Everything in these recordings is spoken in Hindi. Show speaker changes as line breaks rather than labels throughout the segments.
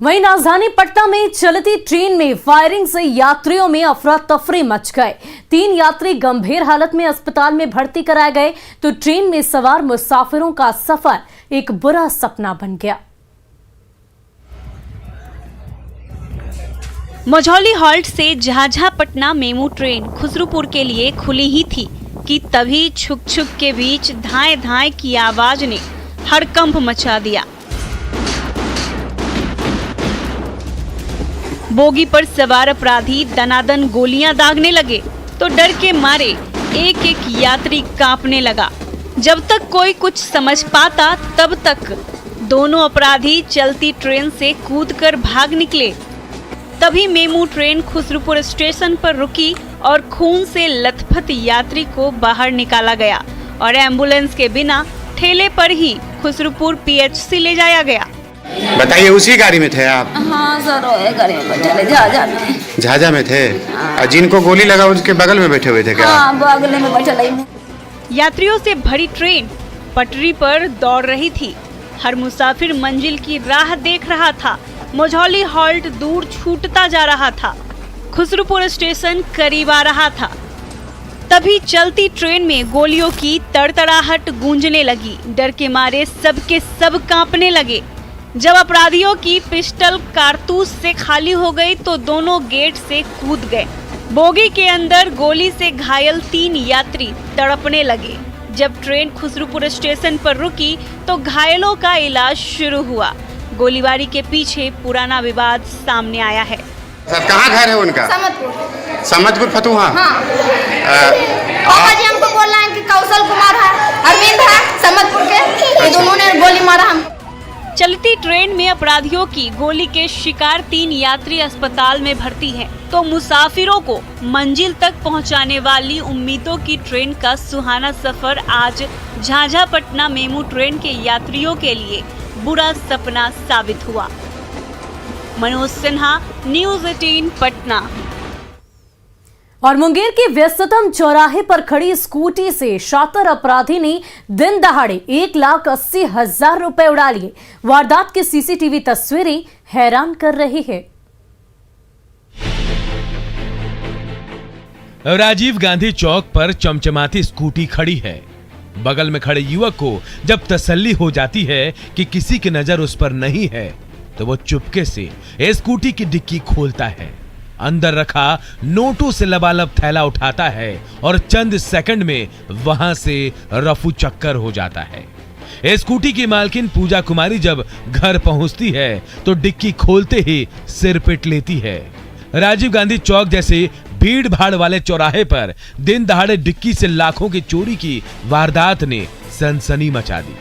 वहीं राजधानी पटना में चलती ट्रेन में फायरिंग से यात्रियों में अफरा तफरी मच गए। 3 यात्री गंभीर हालत में अस्पताल में भर्ती कराए गए तो ट्रेन में सवार मुसाफिरों का सफर एक बुरा सपना बन गया।
मझौली हॉल्ट से झाझा पटना मेमू ट्रेन खुसरूपुर के लिए खुली ही थी कि तभी छुक छुक के बीच धाए धाए की आवाज ने हड़कंप मचा दिया। बोगी पर सवार अपराधी दनादन गोलियां दागने लगे तो डर के मारे एक एक यात्री कांपने लगा। जब तक कोई कुछ समझ पाता तब तक दोनों अपराधी चलती ट्रेन से कूदकर भाग निकले। तभी मेमू ट्रेन खुसरूपुर स्टेशन पर रुकी और खून से लथपथ यात्री को बाहर निकाला गया और एम्बुलेंस के बिना ठेले पर ही खुसरूपुर पीएचसी ले जाया गया।
बताइए, उसी गाड़ी में थे आप?
हाँ सर, वही गाड़ी में बैठे थे, झाझा में।
झाझा में थे? हाँ। जिनको गोली लगा उसके बगल में बैठे हुए थे क्या?
हाँ, बगल में बैठे थे।
यात्रियों से भरी ट्रेन पटरी पर दौड़ रही थी। हर मुसाफिर मंजिल की राह देख रहा था। मझौली हॉल्ट दूर छूटता जा रहा था। खुसरूपुर स्टेशन करीब आ रहा था। तभी चलती ट्रेन में गोलियों की तड़तड़ाहट गूंजने लगी। डर के मारे सबके सब कांपने लगे। जब अपराधियों की पिस्टल कारतूस से खाली हो गई तो दोनों गेट से कूद गए। बोगी के अंदर गोली से घायल 3 यात्री तड़पने लगे। जब ट्रेन खुसरूपुर स्टेशन पर रुकी तो घायलों का इलाज शुरू हुआ। गोलीबारी के पीछे पुराना विवाद सामने आया है।
सर, कहाँ घर है उनका? समतपुर फतुहा।
हाँ। पापा जी हमको बोल रहे हैं कि कौशल कुमार है, अरविंद है, समतपुर के। ये दोनों ने गोली मारा हमको।
चलती ट्रेन में अपराधियों की गोली के शिकार 3 यात्री अस्पताल में भर्ती हैं, तो मुसाफिरों को मंजिल तक पहुंचाने वाली उम्मीदों की ट्रेन का सुहाना सफर आज झाझा पटना मेमू ट्रेन के यात्रियों के लिए बुरा सपना साबित हुआ। मनोज सिन्हा, न्यूज़ 18 पटना।
और मुंगेर के व्यस्ततम चौराहे पर खड़ी स्कूटी से शातिर अपराधी ने दिन दहाड़े 1,80,000 रुपए उड़ा लिए। वारदात की सीसीटीवी तस्वीरें हैरान कर रही है।
राजीव गांधी चौक पर चमचमाती स्कूटी खड़ी है। बगल में खड़े युवक को जब तसल्ली हो जाती है कि किसी की नजर उस पर नहीं है तो वो चुपके से स्कूटी की डिक्की खोलता है, अंदर रखा नोटों से लबालब थैला उठाता है और चंद सेकंड में वहां से रफू चक्कर हो जाता है। स्कूटी की मालकिन पूजा कुमारी जब घर पहुंचती है तो डिक्की खोलते ही सिर पिट लेती है। राजीव गांधी चौक जैसे भीड़ भाड़ वाले चौराहे पर दिन दहाड़े डिक्की से लाखों की चोरी की वारदात ने सनसनी मचा दी।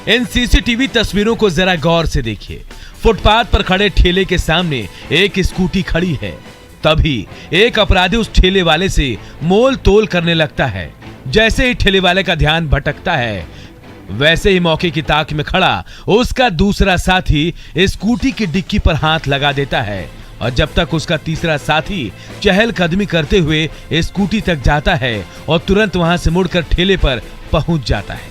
इन सीसीटीवी तस्वीरों को जरा गौर से देखिए। फुटपाथ पर खड़े ठेले के सामने एक स्कूटी खड़ी है। तभी एक अपराधी उस ठेले वाले से मोल तोल करने लगता है। जैसे ही ठेले वाले का ध्यान भटकता है, वैसे ही मौके की ताक में खड़ा उसका दूसरा साथी स्कूटी की डिक्की पर हाथ लगा देता है और जब तक उसका तीसरा साथी चहलकदमी करते हुए स्कूटी तक जाता है और तुरंत वहां से मुड़कर ठेले पर पहुंच जाता है।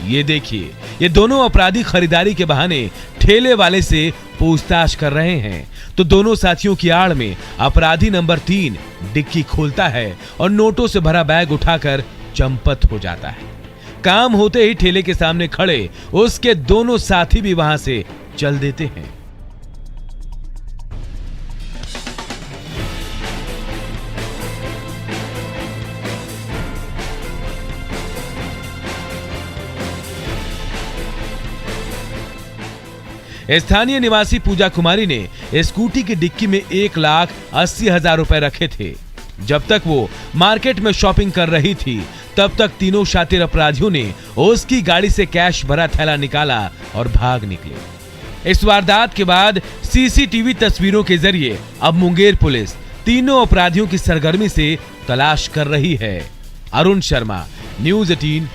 ये देखिए, ये दोनों अपराधी खरीदारी के बहाने ठेले वाले से पूछताछ कर रहे हैं तो दोनों साथियों की आड़ में अपराधी नंबर 3 डिक्की खोलता है और नोटों से भरा बैग उठाकर चंपत हो जाता है। काम होते ही ठेले के सामने खड़े उसके दोनों साथी भी वहां से चल देते हैं। स्थानीय निवासी पूजा कुमारी ने स्कूटी की डिक्की में 1,80,000 रुपए रखे थे। जब तक वो मार्केट में शॉपिंग कर रही थी तब तक तीनों शातिर अपराधियों ने उसकी गाड़ी से कैश भरा थैला निकाला और भाग निकले। इस वारदात के बाद सीसीटीवी तस्वीरों के जरिए अब मुंगेर पुलिस तीनों अपराधियों की सरगर्मी से तलाश कर रही है। अरुण शर्मा, न्यूज़ 18